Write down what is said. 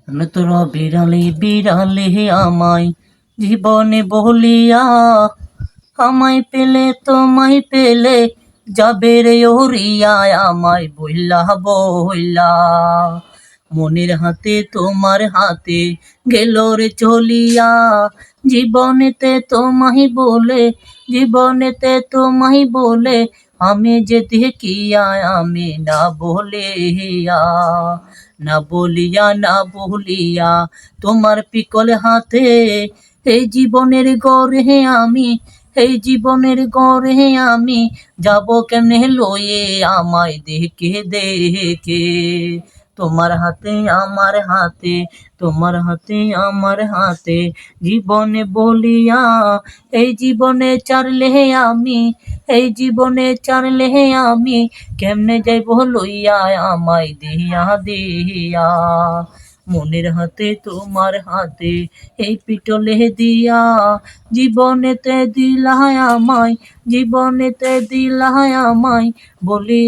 তোর বিড়ালে বিড়ালে আমায় জীবনে বলিয়া, আমায় পেলে তোমায় পেলে যাবে রে ওরিয়া, আমায় বইলা বইলা। মনের হাতে তোমার হাতে গেল রে চলিয়া, জীবনেতে তোমায় বলে, জীবনেতে তোমায় বলে আমি যে দেখিয়া, আমি না বলিয়া, না বলিয়া না বলিয়া তোমার পিকল হাতে এই জীবনের গড়ে আমি, এই জীবনের গড়ে আমি যাব কেমনে লয়ে, আমায় দেখে দেখে। তোমার হাতে আমার হাতে, তোমার হাতে আমার হাতে জীবনে বলিয়া, এই জীবনে চারলে আমি, এই জীবনে চারলে আমি কেমনে যাইব লইয়া, আমায় দিয়া দিয়া। মনের হাতে তোমার হাতে এই পিটলে দিয়া, জীবনেতে দিলায় আমায়, জীবনেতে দিলায় আমায় বলি।